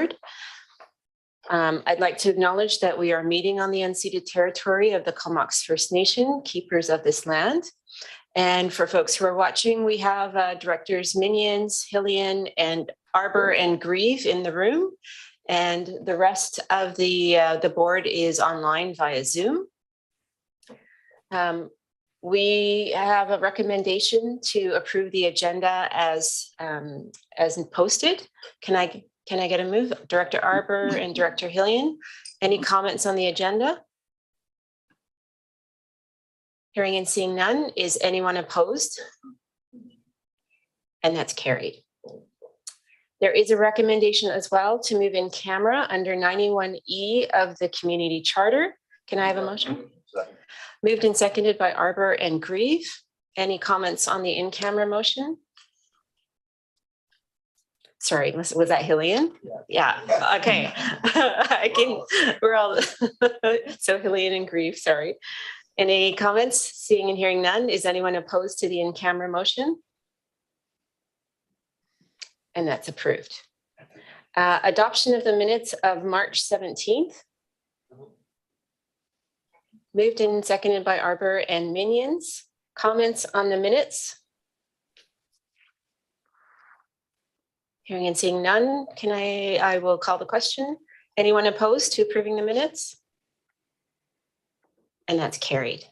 board. I'd like to acknowledge that we are meeting on the unceded territory of the Comox First Nation, keepers of this land. And for folks who are watching, we have directors Minions, Hillian, and Arbor and Grieve in the room. And the rest of the board is online via Zoom. We have a recommendation to approve the agenda as posted. Can I get a move? Director Arbor and Director Hillian, any comments on the agenda? Hearing and seeing none, is anyone opposed? And that's carried. There is a recommendation as well to move in camera under 91E of the community charter. Can I have a motion? Moved and seconded by Arbor and Grieve. Any comments on the in-camera motion? Sorry, was that Hillian? Yeah, okay. We're all, so Hillian and Grieve, sorry. Any comments? Seeing and hearing none. Is anyone opposed to the in-camera motion? And that's approved. Adoption of the minutes of March 17th. Moved and seconded by Arbor and Minions. Comments on the minutes? Hearing and seeing none, I will call the question. Anyone opposed to approving the minutes? And that's carried.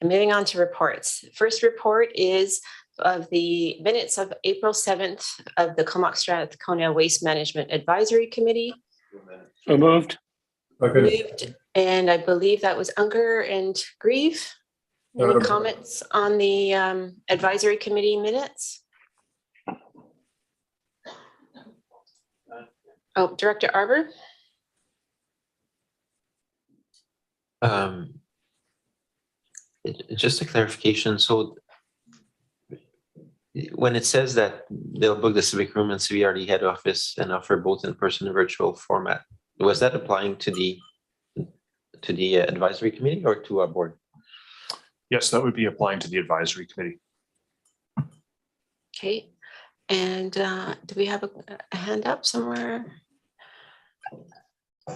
And moving on to reports. First report is of the minutes of April 7th of the Comox Strathcona Waste Management Advisory Committee. So moved. Moved, and I believe that was Unger and Grieve. Any comments on the advisory committee minutes? Oh, Director Arbor. Just a clarification. So when it says that they'll book the civic room and CVRD head office and offer both in-person and virtual format, was that applying to the advisory committee or to our board? Yes, that would be applying to the advisory committee. Okay, and do we have a hand up somewhere?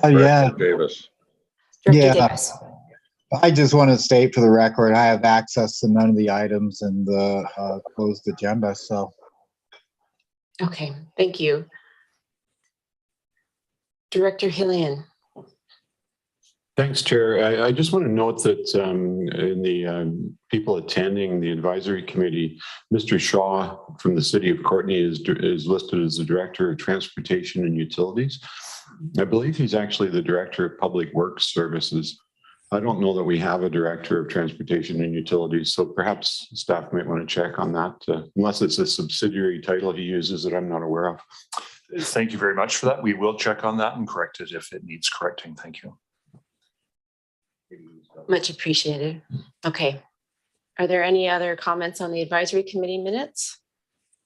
Yeah. Davis. Director Davis. I just want to state for the record, I have access to none of the items in the closed agenda, so. Okay, thank you. Director Hillian. Thanks, Chair. I just want to note that in the people attending the advisory committee, Mr. Shaw from the City of Courtenay is listed as the Director of Transportation and Utilities. I believe he's actually the Director of Public Works Services. I don't know that we have a Director of Transportation and Utilities, so perhaps staff might want to check on that, unless it's a subsidiary title he uses that I'm not aware of. Thank you very much for that. We will check on that and correct it if it needs correcting. Thank you. Much appreciated. Okay. Are there any other comments on the advisory committee minutes?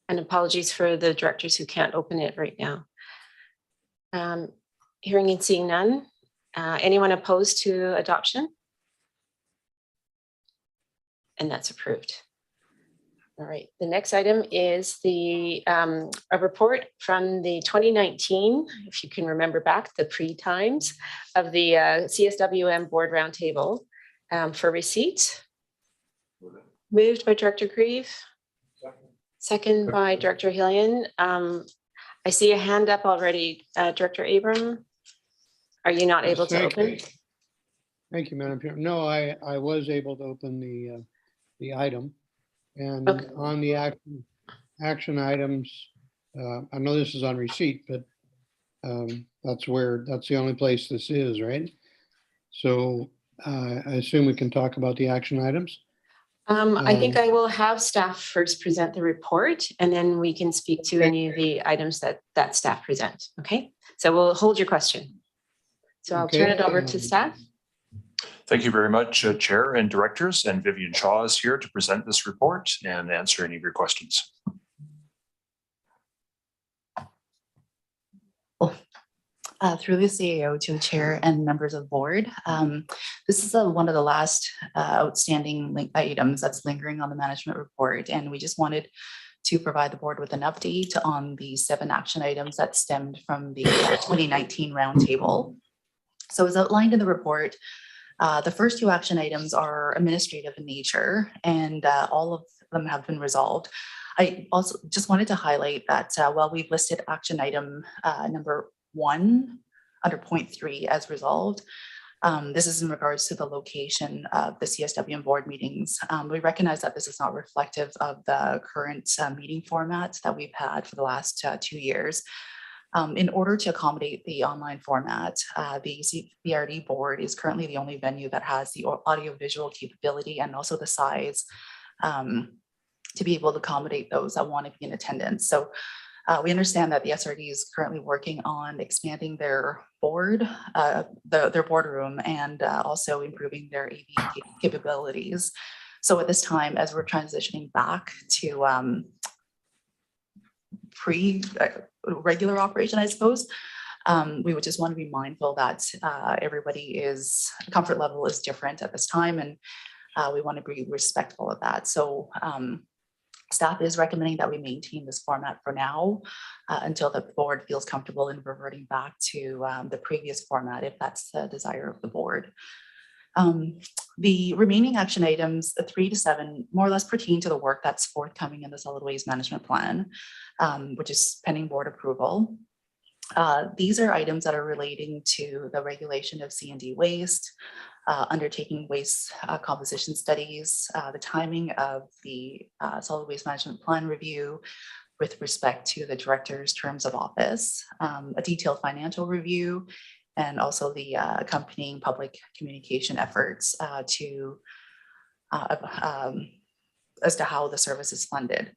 And apologies for the directors who can't open it right now. Hearing and seeing none. Anyone opposed to adoption? And that's approved. All right, the next item is a report from the 2019, if you can remember back, the pre-times of the CSWM Board Roundtable for receipt. Moved by Director Grieve. Second by Director Hillian. I see a hand up already. Director Abram, are you not able to open? Thank you, Madam Chair. No, I was able to open the item. And okay. On the action items, I know this is on receipt, but that's the only place this is, right? So I assume we can talk about the action items. I think I will have staff first present the report, and then we can speak to any of the items that staff present. Okay, so we'll hold your question. So I'll turn it over to staff. Thank you very much, Chair and Directors, and Vivian Shaw is here to present this report and answer any of your questions. Through the CAO to the Chair and members of the board. This is one of the last outstanding items that's lingering on the management report, and we just wanted to provide the board with an update on the 7 action items that stemmed from the 2019 roundtable. So as outlined in the report, the first 2 action items are administrative in nature, and all of them have been resolved. I also just wanted to highlight that while we've listed action item number 1 under point 3 as resolved, this is in regards to the location of the CSW board meetings. We recognize that this is not reflective of the current meeting format that we've had for the last 2 years. In order to accommodate the online format, the CBRD board is currently the only venue that has the audiovisual capability and also the size to be able to accommodate those that want to be in attendance. So we understand that the SRD is currently working on expanding their board, their boardroom, and also improving their AV capabilities. So at this time, as we're transitioning back to regular operation, I suppose, we would just want to be mindful that everybody's comfort level is different at this time, and we want to be respectful of that. So staff is recommending that we maintain this format for now until the board feels comfortable in reverting back to the previous format, if that's the desire of the board. The remaining action items, 3 to 7, more or less pertain to the work that's forthcoming in the solid waste management plan, which is pending board approval. These are items that are relating to the regulation of C&D waste, undertaking waste composition studies, the timing of the solid waste management plan review with respect to the director's terms of office, a detailed financial review, and also the accompanying public communication efforts as to how the service is funded.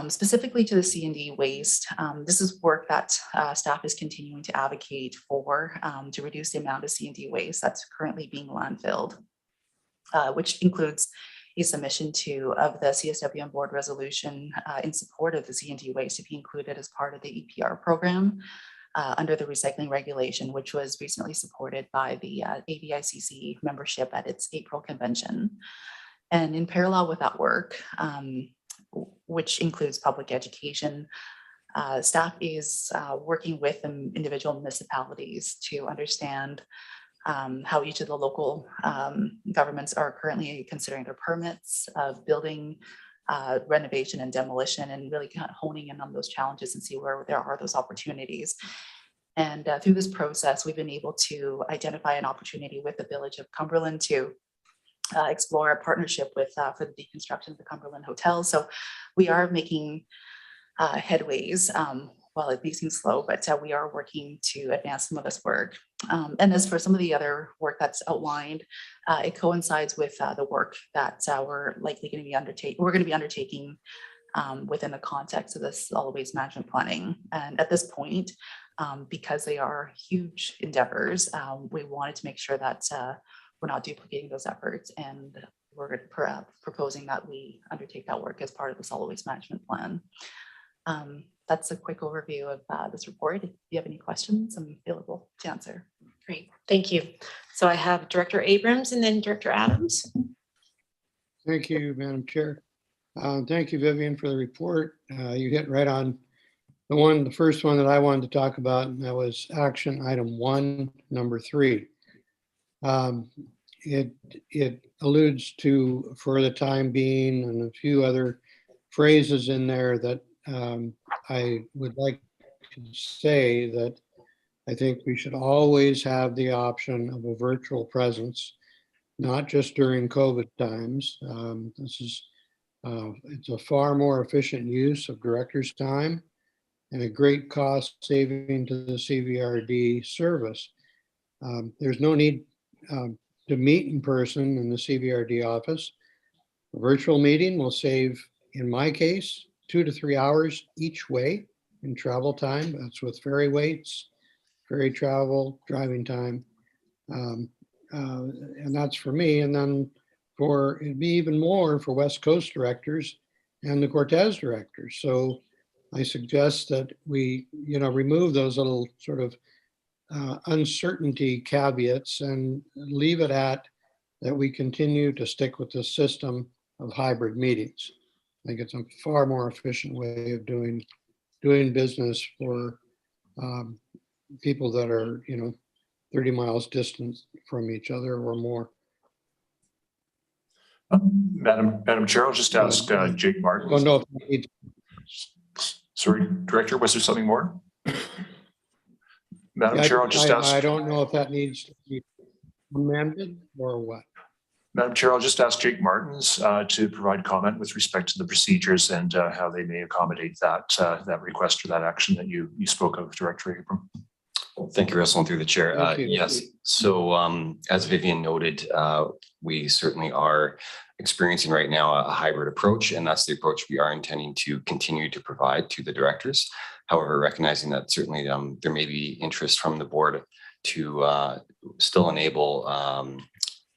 Specifically to the C&D waste, this is work that staff is continuing to advocate for to reduce the amount of C&D waste that's currently being landfilled, which includes a submission of the CSWM board resolution in support of the C&D waste to be included as part of the EPR program under the recycling regulation, which was recently supported by the AVICC membership at its April convention. And in parallel with that work, which includes public education, staff is working with individual municipalities to understand how each of the local governments are currently considering their permits of building, renovation and demolition, and really kind of honing in on those challenges and see where there are those opportunities. And through this process, we've been able to identify an opportunity with the Village of Cumberland to explore a partnership with for the deconstruction of the Cumberland Hotel. So we are making headways. Well, it may seem slow, but we are working to advance some of this work. And as for some of the other work that's outlined, it coincides with the work that we're likely going to be undertaking within the context of this solid waste management planning. And at this point, because they are huge endeavors, we wanted to make sure that we're not duplicating those efforts, and we're proposing that we undertake that work as part of the solid waste management plan. That's a quick overview of this report. If you have any questions, I'm available to answer. Great, thank you. So I have Director Abrams and then Director Adams. Thank you, Madam Chair. Thank you, Vivian, for the report. You hit right on the first one that I wanted to talk about, and that was action item 1, number 3. It alludes to "for the time being" and a few other phrases in there that I would like to say that I think we should always have the option of a virtual presence, not just during COVID times. It's a far more efficient use of director's time and a great cost saving to the CVRD service. There's no need to meet in person in the CVRD office. A virtual meeting will save, in my case, 2 to 3 hours each way in travel time. That's with ferry waits, ferry travel, driving time. And that's for me. And then it'd be even more for West Coast directors and the Cortez directors. So I suggest that we, remove those little sort of uncertainty caveats and leave it at that we continue to stick with the system of hybrid meetings. think it's a far more efficient way of doing business for people that are, 30 miles distant from each other or more. Madam Chair, I'll just ask Jake Martin. Don't know if it needs- Sorry, Director, was there something more? Madam Chair, I'll just ask. I don't know if that needs to be amended or what. Madam Chair, I'll just ask Jake Martins to provide comment with respect to the procedures and how they may accommodate that request or that action that you spoke of, Director Abram. Thank you, Russell, and through the chair. Thank you. Yes, so as Vivian noted, we certainly are experiencing right now a hybrid approach, and that's the approach we are intending to continue to provide to the directors. However, recognizing that certainly there may be interest from the board to still enable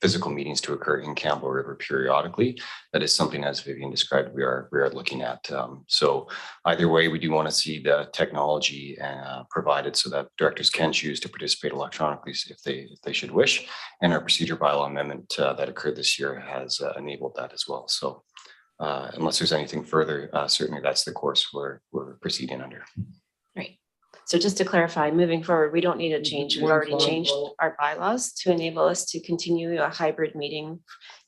physical meetings to occur in Campbell River periodically. That is something, as Vivian described, we are looking at. So either way, we do want to see the technology provided so that directors can choose to participate electronically if they should wish. And our procedure bylaw amendment that occurred this year has enabled that as well. So unless there's anything further, certainly that's the course we're proceeding under. Right. So just to clarify, moving forward, we don't need a change. We've already changed our bylaws to enable us to continue a hybrid meeting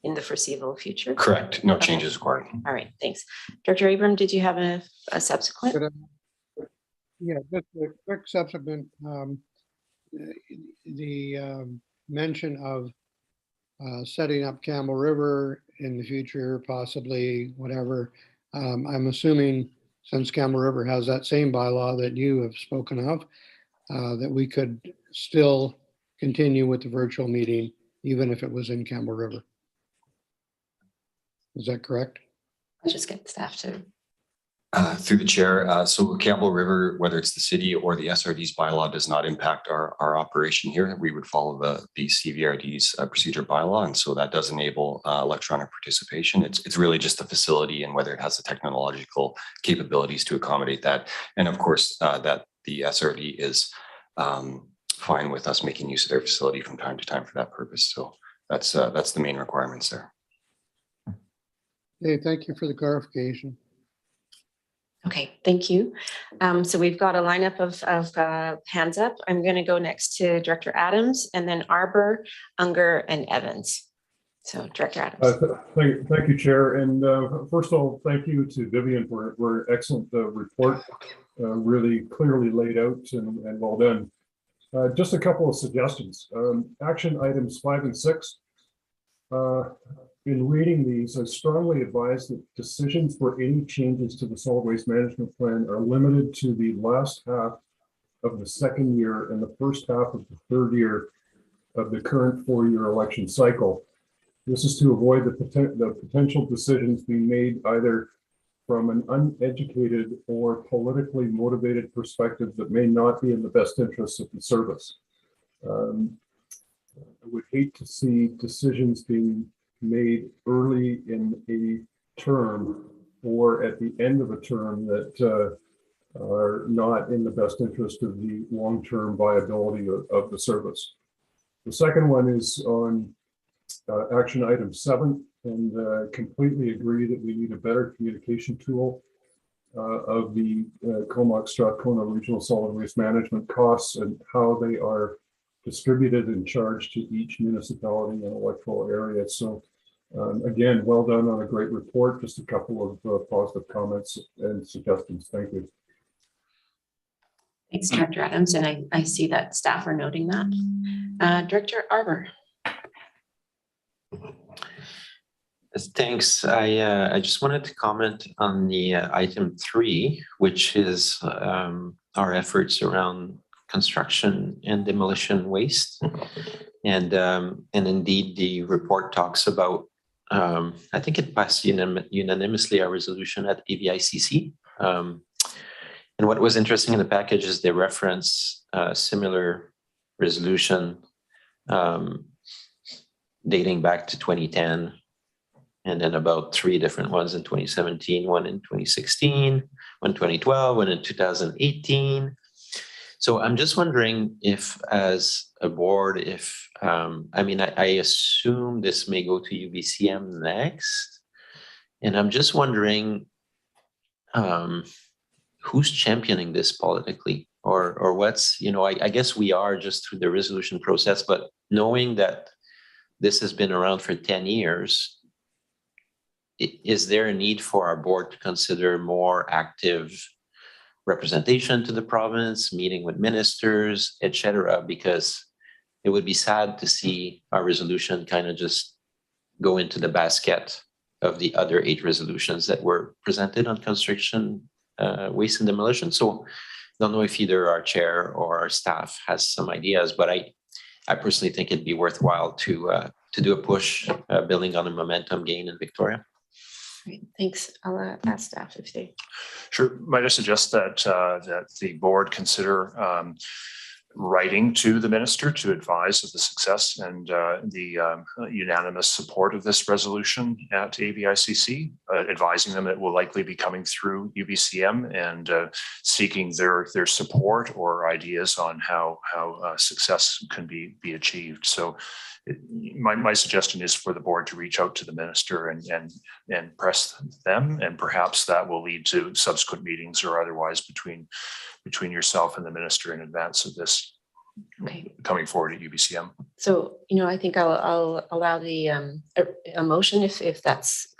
in the foreseeable future. Correct. No changes required. All right, thanks. Director Abram, did you have a subsequent? Yeah, just a quick subsequent, the mention of setting up Campbell River in the future, possibly whatever. I'm assuming since Campbell River has that same bylaw that you have spoken of, that we could still continue with the virtual meeting, even if it was in Campbell River. Is that correct? Let's just get staff to. Through the chair, so Campbell River, whether it's the city or the SRD's bylaw, does not impact our operation here. We would follow the CVRD's procedure bylaw, and so that does enable electronic participation. It's really just the facility and whether it has the technological capabilities to accommodate that, and of course that the SRD is fine with us making use of their facility from time to time for that purpose. So that's the main requirements there. Okay, thank you for the clarification. Okay, thank you. So we've got a lineup of hands up. I'm going to go next to Director Adams and then Arbor, Unger, and Evans. So Director Adams. Thank you, Chair. And first of all, thank you to Vivian for an excellent report, really clearly laid out and well done. Just a couple of suggestions. Action items 5 and 6. In reading these, I strongly advise that decisions for any changes to the solid waste management plan are limited to the last half of the second year and the first half of the third year of the current 4-year election cycle. This is to avoid the potential decisions being made either from an uneducated or politically motivated perspective that may not be in the best interests of the service. I would hate to see decisions being made early in a term or at the end of a term that are not in the best interest of the long-term viability of the service. The second one is on action item 7, and completely agree that we need a better communication tool of the Comox Strathcona Regional Solid Waste Management costs and how they are distributed and charged to each municipality and electoral area. So again, well done on a great report. Just a couple of positive comments and suggestions. Thank you. Thanks, Director Adams. And I see that staff are noting that. Director Arbor. Thanks. I just wanted to comment on the item 3, which is our efforts around construction and demolition waste. And indeed, the report talks about, I think it passed unanimously our resolution at AVICC. And what was interesting in the package is they reference a similar resolution dating back to 2010, and then about 3 different ones in 2017, one in 2016, one in 2012, one in 2018. So I'm just wondering if, as a board, if, I assume this may go to UBCM next. And I'm just wondering who's championing this politically, or what's, I guess we are just through the resolution process, but knowing that this has been around for 10 years, is there a need for our board to consider more active representation to the province, meeting with ministers, etc.? Because it would be sad to see our resolution kind of just go into the basket of the other 8 resolutions that were presented on construction, waste and demolition. So I don't know if either our chair or our staff has some ideas, but I personally think it'd be worthwhile to do a push, building on the momentum gain in Victoria. Great, thanks. I'll ask staff if they. Sure. Might I suggest that that the board consider writing to the minister to advise of the success and the unanimous support of this resolution at AVICC, advising them it will likely be coming through UBCM and seeking their support or ideas on how success can be achieved. So my suggestion is for the board to reach out to the minister and press them, and perhaps that will lead to subsequent meetings or otherwise between yourself and the minister in advance of this coming forward at UBCM. So, I think I'll allow the a motion if that's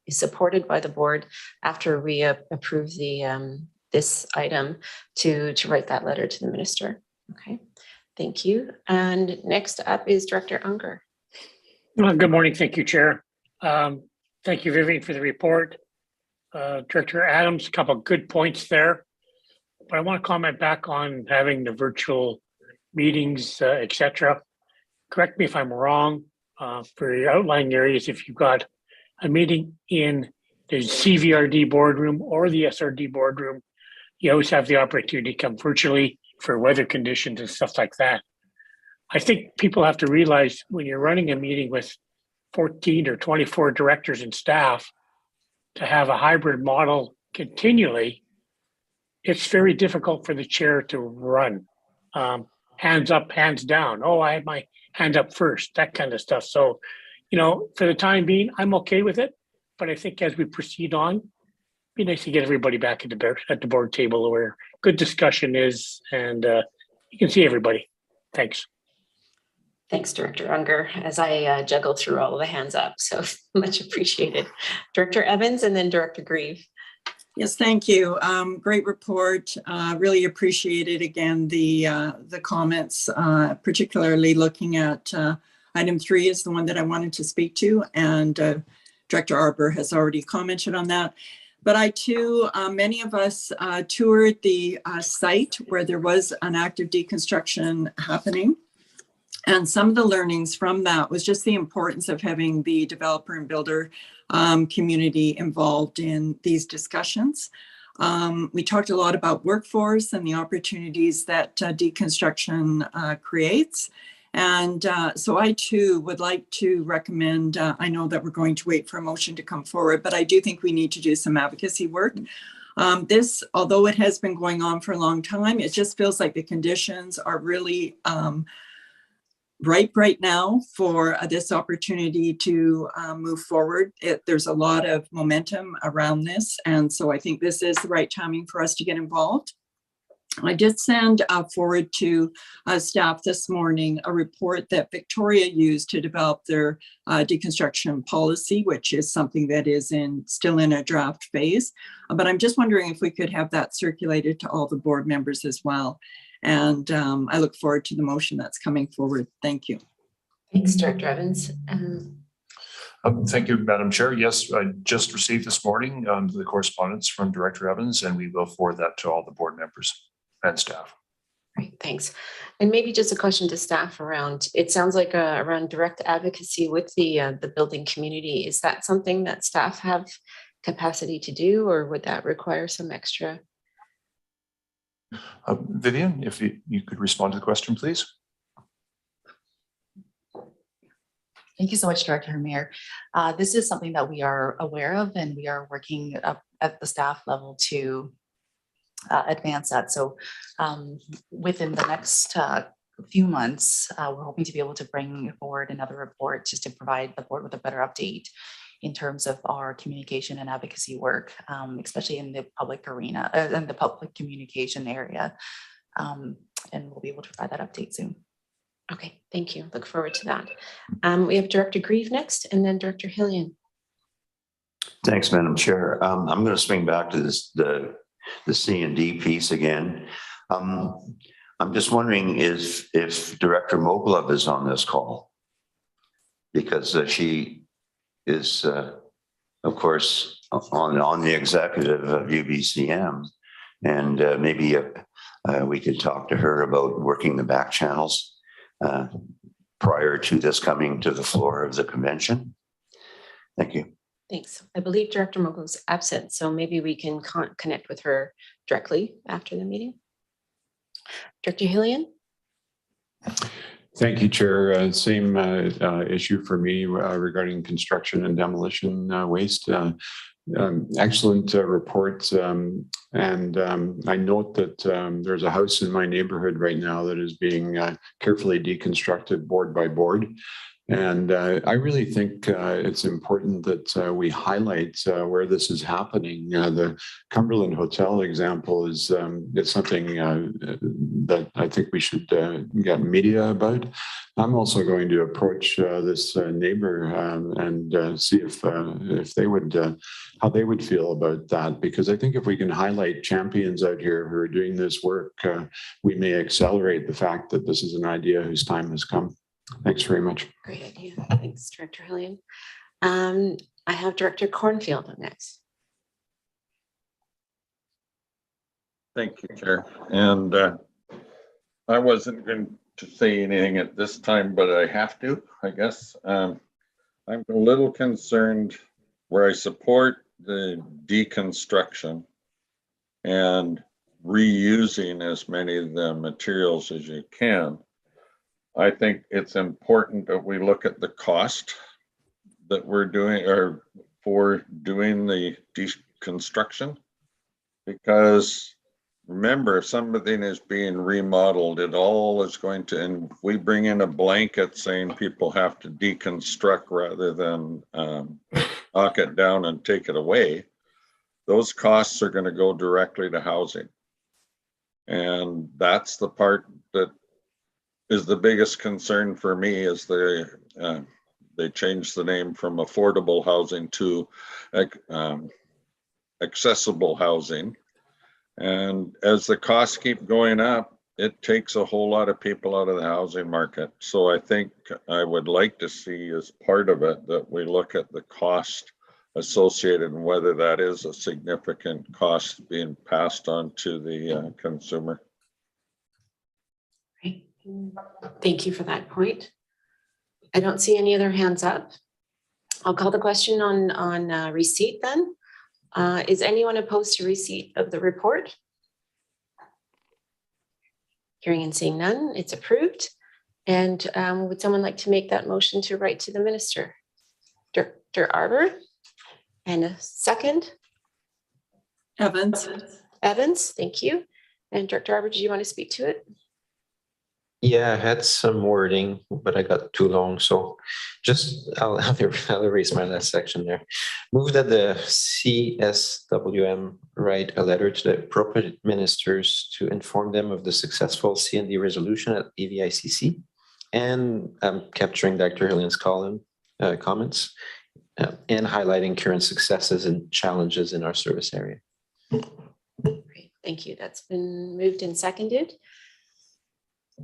is supported by the board after we approve the this item to write that letter to the minister. Okay. Thank you. And next up is Director Unger. Good morning. Thank you, Chair. Thank you, Vivian, for the report. Director Adams, a couple of good points there. But I want to comment back on having the virtual meetings, etc. Correct me if I'm wrong. For your outlying areas, if you've got a meeting in the CVRD boardroom or the SRD boardroom, you always have the opportunity to come virtually for weather conditions and stuff like that. I think people have to realize when you're running a meeting with 14 or 24 directors and staff, to have a hybrid model continually, it's very difficult for the chair to run. Hands up, hands down. Oh, I had my hand up first, that kind of stuff. So, for the time being, I'm okay with it. But I think as we proceed on, it'd be nice to get everybody back at the board table where good discussion is, and you can see everybody. Thanks. Thanks, Director Unger, as I juggle through all of the hands up. So much appreciated. Director Evans and then Director Grieve. Yes, thank you. Great report. Really appreciated again the comments, particularly looking at item 3 is the one that I wanted to speak to, and Director Arbor has already commented on that. But I too, many of us toured the site where there was an active deconstruction happening. And some of the learnings from that was just the importance of having the developer and builder community involved in these discussions. We talked a lot about workforce and the opportunities that deconstruction creates. And so I too would like to recommend, I know that we're going to wait for a motion to come forward, but I do think we need to do some advocacy work. This, although it has been going on for a long time, it just feels like the conditions are really ripe right now for this opportunity to move forward. There's a lot of momentum around this. And so I think this is the right timing for us to get involved. I did send forward to staff this morning a report that Victoria used to develop their deconstruction policy, which is something that is still in a draft phase. But I'm just wondering if we could have that circulated to all the board members as well. And I look forward to the motion that's coming forward. Thank you. Thanks, Director Evans. Thank you, Madam Chair. Yes, I just received this morning the correspondence from Director Evans, and we will forward that to all the board members and staff. Great, thanks. And maybe just a question to staff around, it sounds like around direct advocacy with the building community. Is that something that staff have capacity to do, or would that require some extra? Vivian, if you could respond to the question, please. Thank you so much, Director Mayor. This is something that we are aware of, and we are working up at the staff level to advance that. So within the next few months, we're hoping to be able to bring forward another report just to provide the board with a better update in terms of our communication and advocacy work, especially in the public arena, in the public communication area. And we'll be able to provide that update soon. Okay, thank you. Look forward to that. We have Director Grieve next, and then Director Hillian. Thanks, Madam Chair. I'm going to swing back to the C&D piece again. I'm just wondering if Director Moglov is on this call, because she is, of course, on the executive of UBCM, and maybe we could talk to her about working the back channels prior to this coming to the floor of the convention. Thank you. Thanks. I believe Director Mogul's absent, so maybe we can connect with her directly after the meeting. Director Hillian? Thank you, Chair. Same issue for me regarding construction and demolition waste. Excellent report. And I note that there's a house in my neighborhood right now that is being carefully deconstructed board by board. And I really think it's important that we highlight where this is happening. The Cumberland Hotel example is something that I think we should get media about. I'm also going to approach this neighbor and see if they would, how they would feel about that. Because I think if we can highlight champions out here who are doing this work, we may accelerate the fact that this is an idea whose time has come. Thanks very much. Great idea. Thanks, Director Hillian. I have Director Cornfield up next. Thank you, Chair. And I wasn't going to say anything at this time, but I have to, I guess. I'm a little concerned where I support the deconstruction and reusing as many of the materials as you can. I think it's important that we look at the cost that we're doing or for doing the deconstruction, because remember, if something is being remodeled, it all is going to, and we bring in a blanket saying people have to deconstruct rather than knock it down and take it away. Those costs are going to go directly to housing. And that's the part that is the biggest concern for me, is they changed the name from affordable housing to accessible housing. And as the costs keep going up, it takes a whole lot of people out of the housing market. So I think I would like to see as part of it that we look at the cost associated and whether that is a significant cost being passed on to the consumer. Great. Thank you for that point. I don't see any other hands up. I'll call the question on receipt then. Is anyone opposed to receipt of the report? Hearing and seeing none, it's approved. And would someone like to make that motion to write to the minister? Director Arbor, and a second? Evans. Evans, thank you. And Director Arbor, do you want to speak to it? Yeah, I had some wording, but I got too long. So just I'll erase my last section there. Move that the CSWM write a letter to the appropriate ministers to inform them of the successful C&D resolution at AVICC, and capturing Dr. Hillian's comments and highlighting current successes and challenges in our service area. Great, thank you. That's been moved and seconded.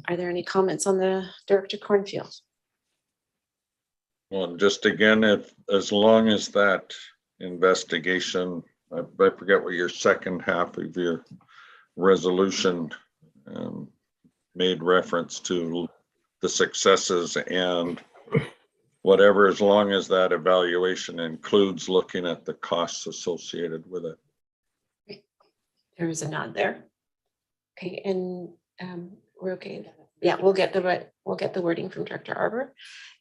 Are there any comments on the Director Cornfield? Well, just again, as long as that investigation, I forget what your second half of your resolution made reference to the successes and whatever, as long as that evaluation includes looking at the costs associated with it. Great. There is a nod there. Okay, and we're okay. Yeah, we'll get the wording from Director Arbor.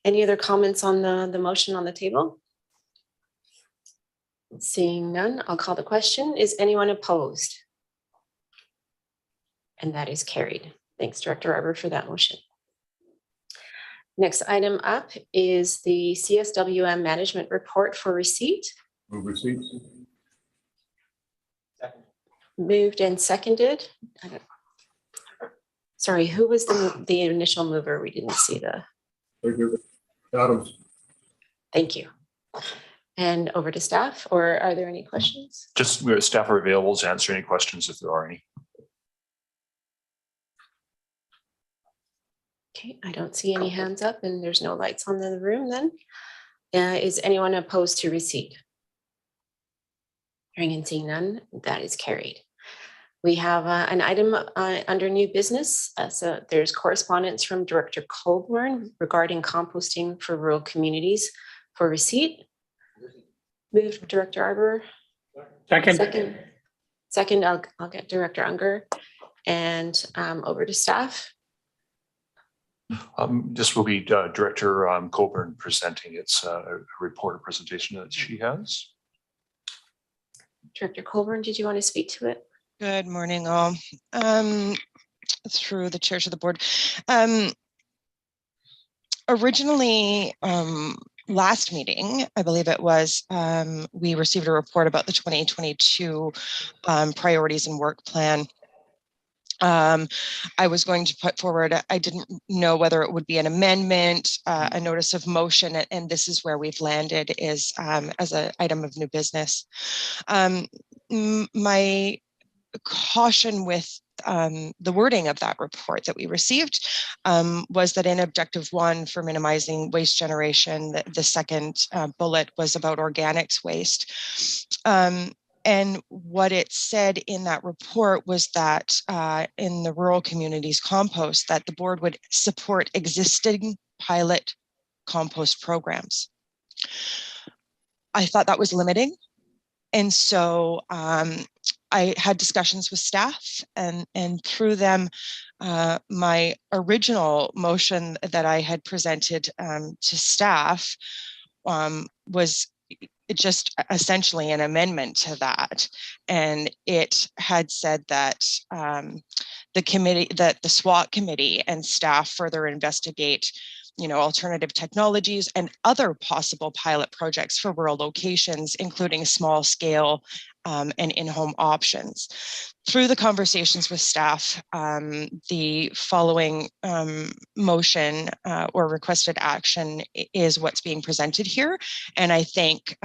Any other comments on the motion on the table? Seeing none, I'll call the question. Is anyone opposed? And that is carried. Thanks, Director Arbor, for that motion. Next item up is the CSWM management report for receipt. Move receipt. Moved and seconded. Sorry, who was the initial mover? We didn't see the, Thank you. Adams. thank you. And over to staff, or are there any questions? Just staff are available to answer any questions if there are any. Okay, I don't see any hands up and there's no lights on in the room then. Is anyone opposed to receipt? Hearing and seeing none, that is carried. We have an item under new business. So there's correspondence from Director Colborne regarding composting for rural communities for receipt. Moved Director Arbor. Second, I'll get Director Unger. And over to staff. This will be Director Colburn presenting its report or presentation that she has. Director Colburn, did you want to speak to it? Good morning, all. Through the chair to the board. Originally, last meeting, I believe it was, we received a report about the 2022 priorities and work plan. I was going to put forward, I didn't know whether it would be an amendment, a notice of motion, and this is where we've landed is as an item of new business. My caution with the wording of that report that we received was that in objective 1 for minimizing waste generation, the second bullet was about organics waste. And what it said in that report was that in the rural communities compost, that the board would support existing pilot compost programs. I thought that was limiting. And so I had discussions with staff and through them, my original motion that I had presented to staff was just essentially an amendment to that. And it had said that the committee, that the SWAT committee and staff further investigate, alternative technologies and other possible pilot projects for rural locations, including small scale and in-home options. Through the conversations with staff, the following motion or requested action is what's being presented here. And I thank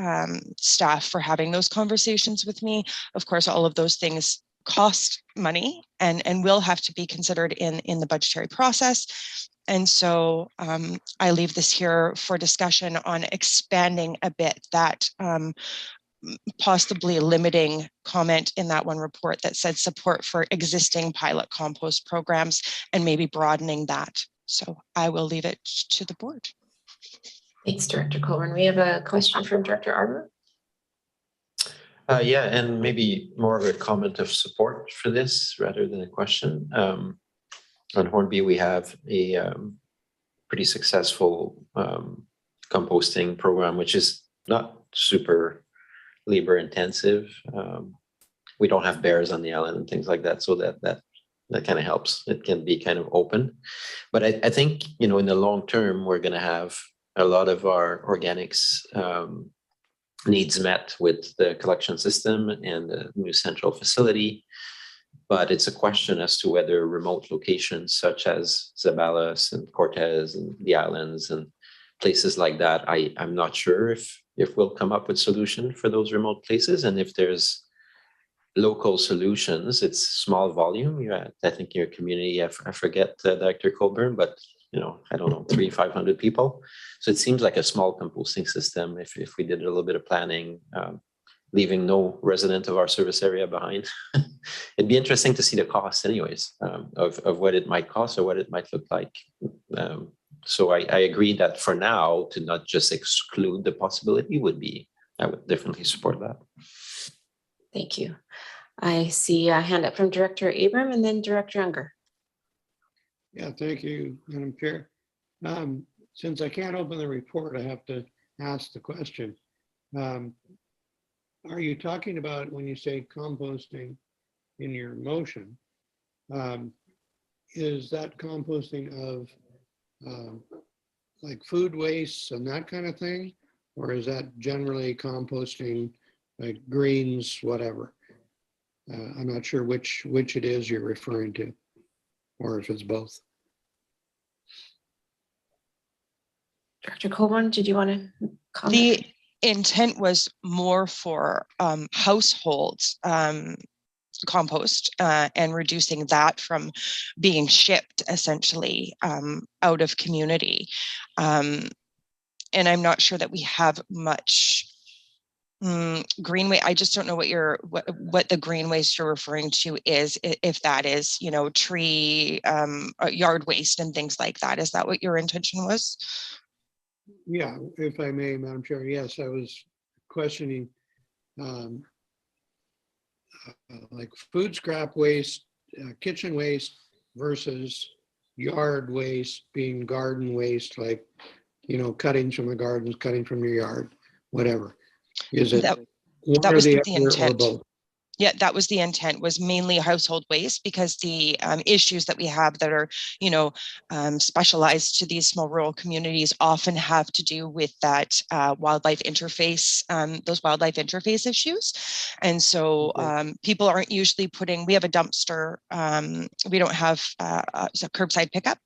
staff for having those conversations with me. Of course, all of those things cost money and will have to be considered in the budgetary process. And so I leave this here for discussion on expanding a bit that possibly limiting comment in that one report that said support for existing pilot compost programs and maybe broadening that. So I will leave it to the board. Thanks, Director Colburn. We have a question from Director Arbor. Yeah, and maybe more of a comment of support for this rather than a question. On Hornby, we have a pretty successful composting program, which is not super labor intensive. We don't have bears on the island and things like that, so that kind of helps. It can be kind of open, but I think in the long term we're going to have a lot of our organics needs met with the collection system and the new central facility. But it's a question as to whether remote locations such as Zabalas and Cortez and the islands and places like that, I'm not sure if we'll come up with solution for those remote places. And if there's local solutions, it's small volume. I think your community, I forget Dr. Colburn, but I don't know, 300-500 people. So it seems like a small composting system if we did a little bit of planning, leaving no resident of our service area behind. It'd be interesting to see the cost anyways, of what it might cost or what it might look like. So I agree that for now, to not just exclude the possibility I would definitely support that. Thank you. I see a hand up from Director Abram and then Director Unger. Yeah, thank you, Madam Chair. Since I can't open the report, I have to ask the question. Are you talking about, when you say composting in your motion, is that composting of like food wastes and that kind of thing? Or is that generally composting, like greens, whatever? I'm not sure which it is you're referring to, or if it's both. Director Coburn, did you want to comment? The intent was more for households compost and reducing that from being shipped essentially out of community. And I'm not sure that we have much green waste. I just don't know what the green waste you're referring to is, if that is, you know, tree, yard waste and things like that. Is that what your intention was? Yeah, if I may, Madam Chair. Yes, I was questioning like food scrap waste, kitchen waste versus yard waste being garden waste, like, you know, cuttings from the gardens, cutting from your yard, whatever. Is it one or the other or both? Yeah, that was the intent, was mainly household waste, because the issues that we have that are, you know, specialized to these small rural communities often have to do with that wildlife interface, those wildlife interface issues. And so people aren't usually we have a dumpster, we don't have a curbside pickup.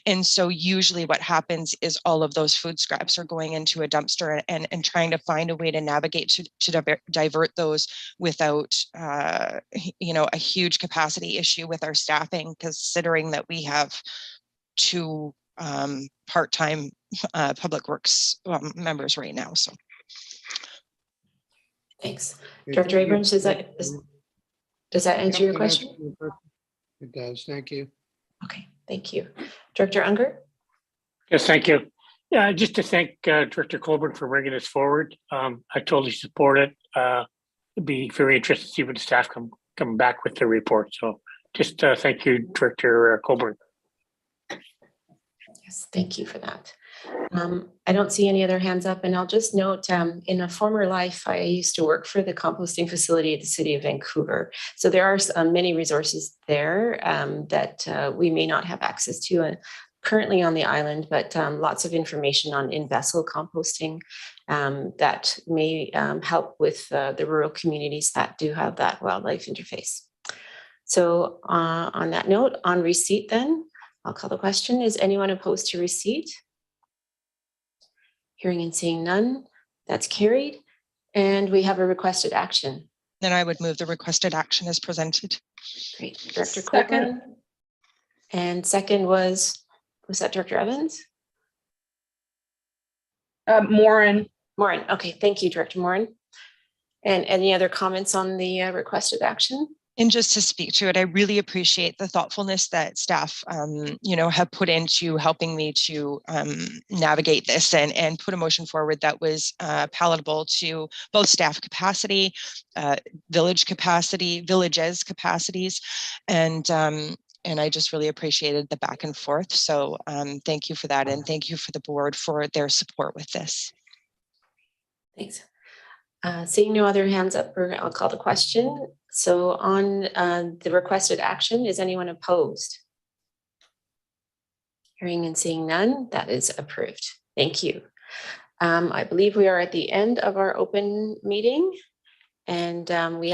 And so usually what happens is all of those food scraps are going into a dumpster and trying to find a way to navigate to divert those without you know, a huge capacity issue with our staffing, considering that we have 2 part-time public works members right now. So thanks. Director Abrams, does that answer your question? It does. Thank you. Okay, thank you. Director Unger? Yes, thank you. Yeah, just to thank Director Colburn for bringing this forward. I totally support it. It'd be very interesting to see what the staff come back with the report. So just thank you, Director Colburn. Yes, thank you for that. I don't see any other hands up, and I'll just note, in a former life, I used to work for the composting facility at the City of Vancouver. So there are many resources there that we may not have access to currently on the island, but lots of information on in-vessel composting that may help with the rural communities that do have that wildlife interface. So on that note, on receipt then, I'll call the question. Is anyone opposed to receipt? Hearing and seeing none, that's carried. And we have a requested action. Then I would move the requested action as presented. Great. Director Coburn. And second was that Director Evans? Morin. Morin. Okay, thank you, Director Morin. And any other comments on the requested action? And just to speak to it, I really appreciate the thoughtfulness that staff, you know, have put into helping me to navigate this and put a motion forward that was palatable to both staff capacity, villages capacities, and I just really appreciated the back and forth. So thank you for that, and thank you for the board for their support with this. Thanks. Seeing no other hands up, I'll call the question. So on the requested action, is anyone opposed? Hearing and seeing none, that is approved. Thank you. I believe we are at the end of our open meeting, and we